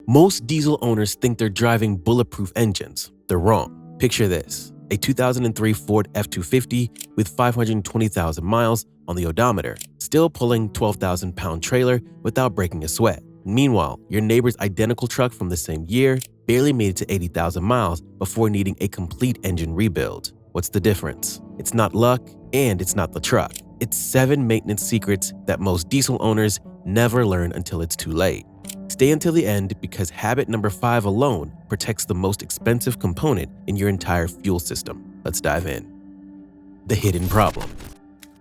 Most diesel owners think they're driving bulletproof engines. They're wrong. Picture this: a 2003 Ford F-250 with 520,000 miles on the odometer, still pulling 12,000-pound trailer without breaking a sweat. Meanwhile, your neighbor's identical truck from the same year barely made it to 80,000 miles before needing a complete engine rebuild. What's the difference? It's not luck, and it's not the truck. It's 7 maintenance secrets that most diesel owners never learn until it's too late. Stay until the end because habit number 5 alone protects the most expensive component in your entire fuel system. Let's dive in. The hidden problem.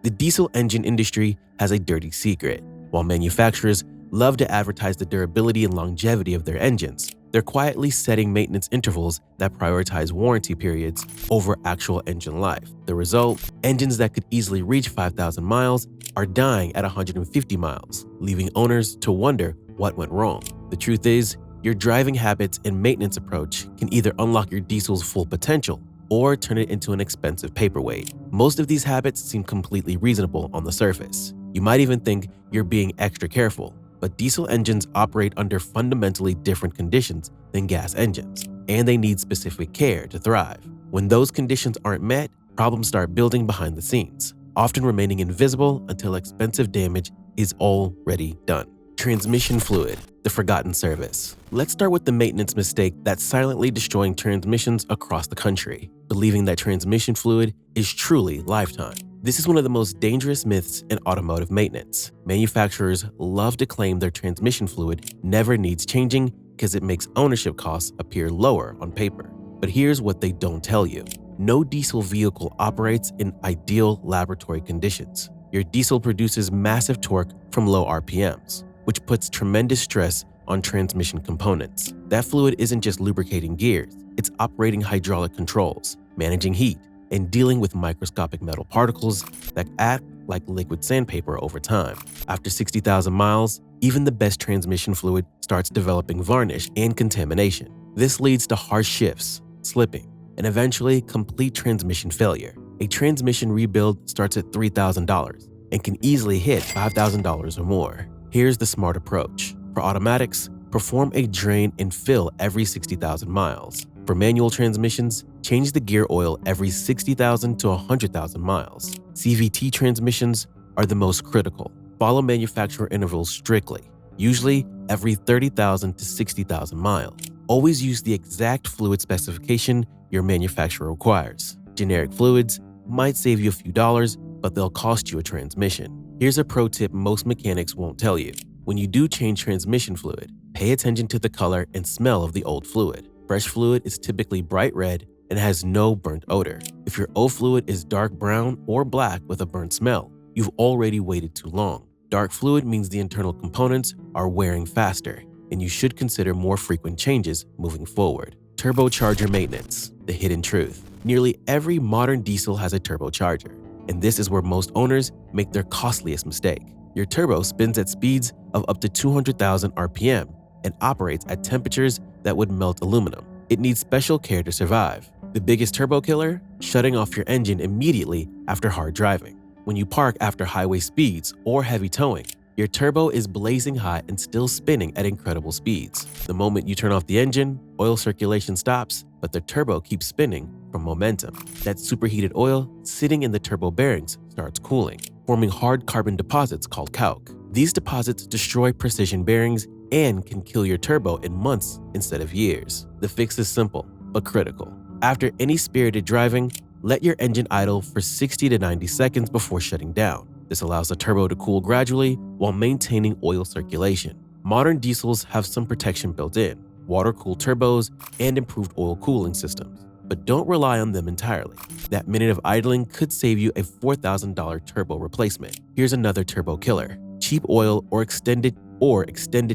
The diesel engine industry has a dirty secret. While manufacturers love to advertise the durability and longevity of their engines, they're quietly setting maintenance intervals that prioritize warranty periods over actual engine life. The result? Engines that could easily reach 5,000 miles are dying at 150 miles, leaving owners to wonder what went wrong. The truth is, your driving habits and maintenance approach can either unlock your diesel's full potential or turn it into an expensive paperweight. Most of these habits seem completely reasonable on the surface. You might even think you're being extra careful, but diesel engines operate under fundamentally different conditions than gas engines, and they need specific care to thrive. When those conditions aren't met, problems start building behind the scenes, often remaining invisible until expensive damage is already done. Transmission fluid, the forgotten service. Let's start with the maintenance mistake that's silently destroying transmissions across the country, believing that transmission fluid is truly lifetime. This is one of the most dangerous myths in automotive maintenance. Manufacturers love to claim their transmission fluid never needs changing because it makes ownership costs appear lower on paper. But here's what they don't tell you. No diesel vehicle operates in ideal laboratory conditions. Your diesel produces massive torque from low RPMs, which puts tremendous stress on transmission components. That fluid isn't just lubricating gears, it's operating hydraulic controls, managing heat, and dealing with microscopic metal particles that act like liquid sandpaper over time. After 60,000 miles, even the best transmission fluid starts developing varnish and contamination. This leads to harsh shifts, slipping, and eventually complete transmission failure. A transmission rebuild starts at $3,000 and can easily hit $5,000 or more. Here's the smart approach. For automatics, perform a drain and fill every 60,000 miles. For manual transmissions, change the gear oil every 60,000 to 100,000 miles. CVT transmissions are the most critical. Follow manufacturer intervals strictly, usually every 30,000 to 60,000 miles. Always use the exact fluid specification your manufacturer requires. Generic fluids might save you a few dollars, but they'll cost you a transmission. Here's a pro tip most mechanics won't tell you. When you do change transmission fluid, pay attention to the color and smell of the old fluid. Fresh fluid is typically bright red and has no burnt odor. If your old fluid is dark brown or black with a burnt smell, you've already waited too long. Dark fluid means the internal components are wearing faster, and you should consider more frequent changes moving forward. Turbocharger maintenance, the hidden truth. Nearly every modern diesel has a turbocharger, and this is where most owners make their costliest mistake. Your turbo spins at speeds of up to 200,000 RPM and operates at temperatures that would melt aluminum. It needs special care to survive. The biggest turbo killer? Shutting off your engine immediately after hard driving. When you park after highway speeds or heavy towing, your turbo is blazing hot and still spinning at incredible speeds. The moment you turn off the engine, oil circulation stops, but the turbo keeps spinning from momentum. That superheated oil sitting in the turbo bearings starts cooling, forming hard carbon deposits called calc. These deposits destroy precision bearings and can kill your turbo in months instead of years. The fix is simple, but critical. After any spirited driving, let your engine idle for 60 to 90 seconds before shutting down. This allows the turbo to cool gradually while maintaining oil circulation. Modern diesels have some protection built in, water-cooled turbos, and improved oil cooling systems, but don't rely on them entirely. That minute of idling could save you a $4,000 turbo replacement. Here's another turbo killer: cheap oil or extended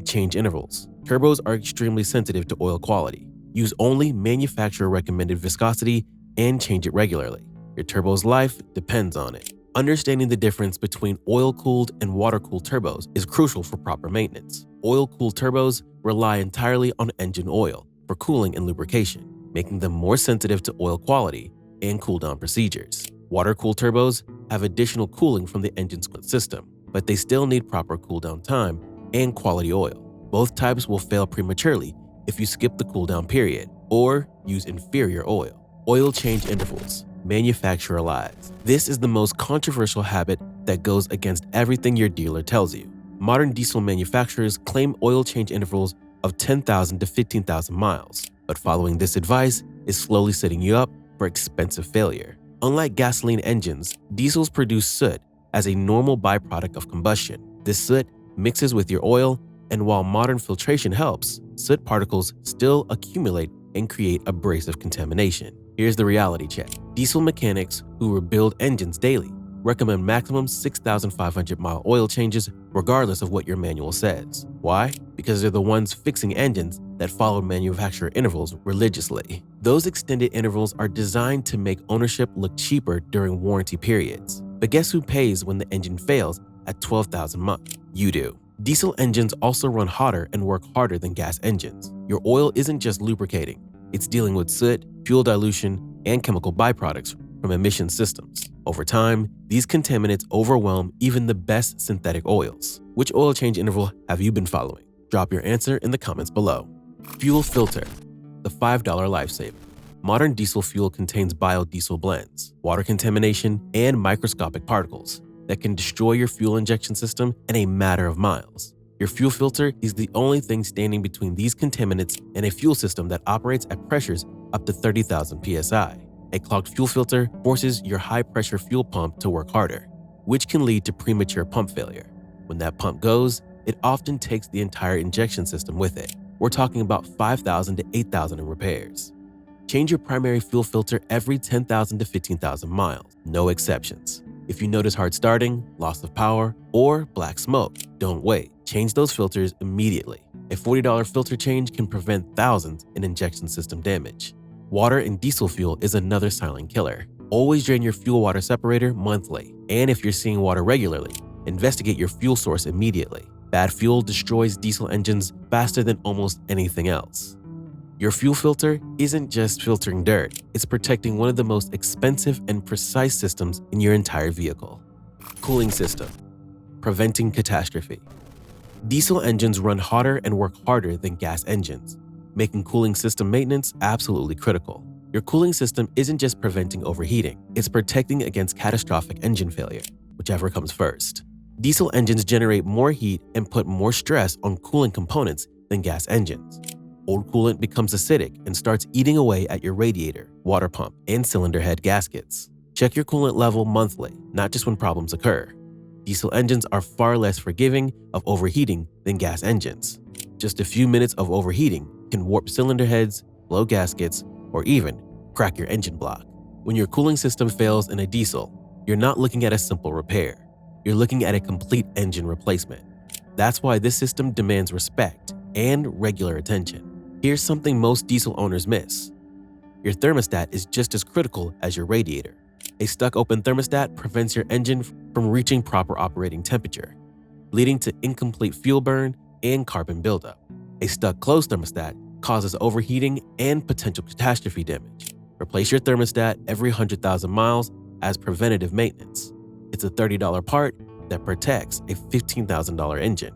change intervals. Turbos are extremely sensitive to oil quality. Use only manufacturer-recommended viscosity and change it regularly. Your turbo's life depends on it. Understanding the difference between oil-cooled and water-cooled turbos is crucial for proper maintenance. Oil-cooled turbos rely entirely on engine oil for cooling and lubrication, making them more sensitive to oil quality and cool-down procedures. Water-cooled turbos have additional cooling from the engine's system, but they still need proper cool-down time and quality oil. Both types will fail prematurely if you skip the cooldown period or use inferior oil. Oil change intervals, manufacturer lies. This is the most controversial habit that goes against everything your dealer tells you. Modern diesel manufacturers claim oil change intervals of 10,000 to 15,000 miles, but following this advice is slowly setting you up for expensive failure. Unlike gasoline engines, diesels produce soot as a normal byproduct of combustion. This soot mixes with your oil, and while modern filtration helps, soot particles still accumulate and create abrasive contamination. Here's the reality check. Diesel mechanics who rebuild engines daily recommend maximum 6,500-mile oil changes regardless of what your manual says. Why? Because they're the ones fixing engines that follow manufacturer intervals religiously. Those extended intervals are designed to make ownership look cheaper during warranty periods. But guess who pays when the engine fails at 12,000 miles? You do. Diesel engines also run hotter and work harder than gas engines. Your oil isn't just lubricating, it's dealing with soot, fuel dilution, and chemical byproducts from emission systems. Over time, these contaminants overwhelm even the best synthetic oils. Which oil change interval have you been following? Drop your answer in the comments below. Fuel filter, the $5 lifesaver. Modern diesel fuel contains biodiesel blends, water contamination, and microscopic particles that can destroy your fuel injection system in a matter of miles. Your fuel filter is the only thing standing between these contaminants and a fuel system that operates at pressures up to 30,000 psi. A clogged fuel filter forces your high-pressure fuel pump to work harder, which can lead to premature pump failure. When that pump goes, it often takes the entire injection system with it. We're talking about 5,000 to 8,000 in repairs. Change your primary fuel filter every 10,000 to 15,000 miles, no exceptions. If you notice hard starting, loss of power, or black smoke, don't wait. Change those filters immediately. A $40 filter change can prevent thousands in injection system damage. Water in diesel fuel is another silent killer. Always drain your fuel water separator monthly, and if you're seeing water regularly, investigate your fuel source immediately. Bad fuel destroys diesel engines faster than almost anything else. Your fuel filter isn't just filtering dirt, it's protecting one of the most expensive and precise systems in your entire vehicle. Cooling system, preventing catastrophe. Diesel engines run hotter and work harder than gas engines, making cooling system maintenance absolutely critical. Your cooling system isn't just preventing overheating, it's protecting against catastrophic engine failure, whichever comes first. Diesel engines generate more heat and put more stress on cooling components than gas engines. Old coolant becomes acidic and starts eating away at your radiator, water pump, and cylinder head gaskets. Check your coolant level monthly, not just when problems occur. Diesel engines are far less forgiving of overheating than gas engines. Just a few minutes of overheating can warp cylinder heads, blow gaskets, or even crack your engine block. When your cooling system fails in a diesel, you're not looking at a simple repair. You're looking at a complete engine replacement. That's why this system demands respect and regular attention. Here's something most diesel owners miss. Your thermostat is just as critical as your radiator. A stuck open thermostat prevents your engine from reaching proper operating temperature, leading to incomplete fuel burn and carbon buildup. A stuck closed thermostat causes overheating and potential catastrophe damage. Replace your thermostat every 100,000 miles as preventative maintenance. It's a $30 part that protects a $15,000 engine.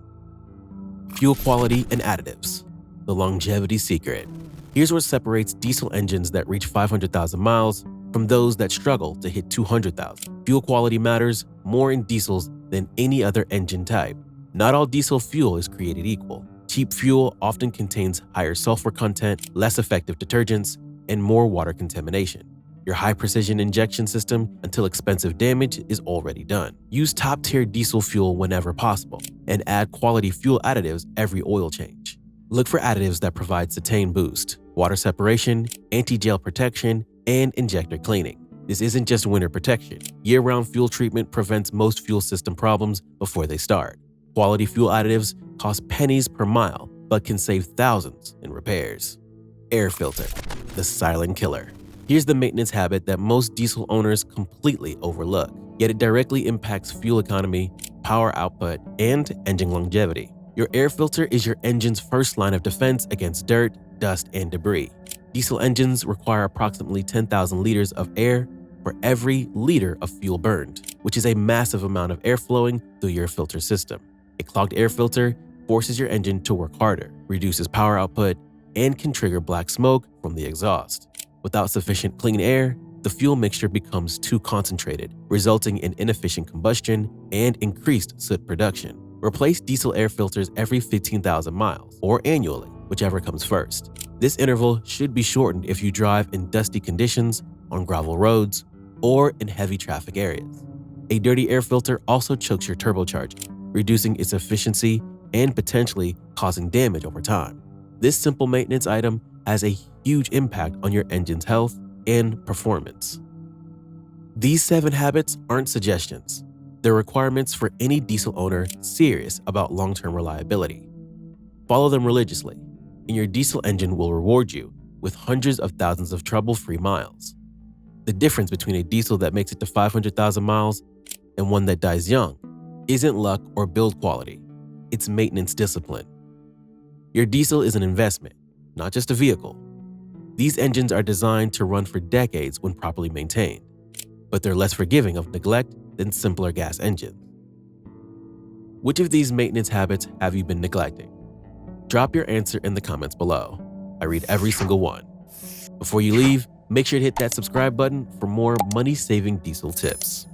Fuel quality and additives, the longevity secret. Here's what separates diesel engines that reach 500,000 miles from those that struggle to hit 200,000. Fuel quality matters more in diesels than any other engine type. Not all diesel fuel is created equal. Cheap fuel often contains higher sulfur content, less effective detergents, and more water contamination. Your high-precision injection system until expensive damage is already done. Use top-tier diesel fuel whenever possible, and add quality fuel additives every oil change. Look for additives that provide cetane boost, water separation, anti-gel protection, and injector cleaning. This isn't just winter protection. Year-round fuel treatment prevents most fuel system problems before they start. Quality fuel additives cost pennies per mile, but can save thousands in repairs. Air filter, the silent killer. Here's the maintenance habit that most diesel owners completely overlook, yet it directly impacts fuel economy, power output, and engine longevity. Your air filter is your engine's first line of defense against dirt, dust, and debris. Diesel engines require approximately 10,000 liters of air for every liter of fuel burned, which is a massive amount of air flowing through your filter system. A clogged air filter forces your engine to work harder, reduces power output, and can trigger black smoke from the exhaust. Without sufficient clean air, the fuel mixture becomes too concentrated, resulting in inefficient combustion and increased soot production. Replace diesel air filters every 15,000 miles, or annually, whichever comes first. This interval should be shortened if you drive in dusty conditions, on gravel roads, or in heavy traffic areas. A dirty air filter also chokes your turbocharger, reducing its efficiency and potentially causing damage over time. This simple maintenance item has a huge impact on your engine's health and performance. These 7 habits aren't suggestions. They're requirements for any diesel owner serious about long-term reliability. Follow them religiously, and your diesel engine will reward you with hundreds of thousands of trouble-free miles. The difference between a diesel that makes it to 500,000 miles and one that dies young isn't luck or build quality, it's maintenance discipline. Your diesel is an investment, not just a vehicle. These engines are designed to run for decades when properly maintained, but they're less forgiving of neglect than simpler gas engines. Which of these maintenance habits have you been neglecting? Drop your answer in the comments below. I read every single one. Before you leave, make sure to hit that subscribe button for more money-saving diesel tips.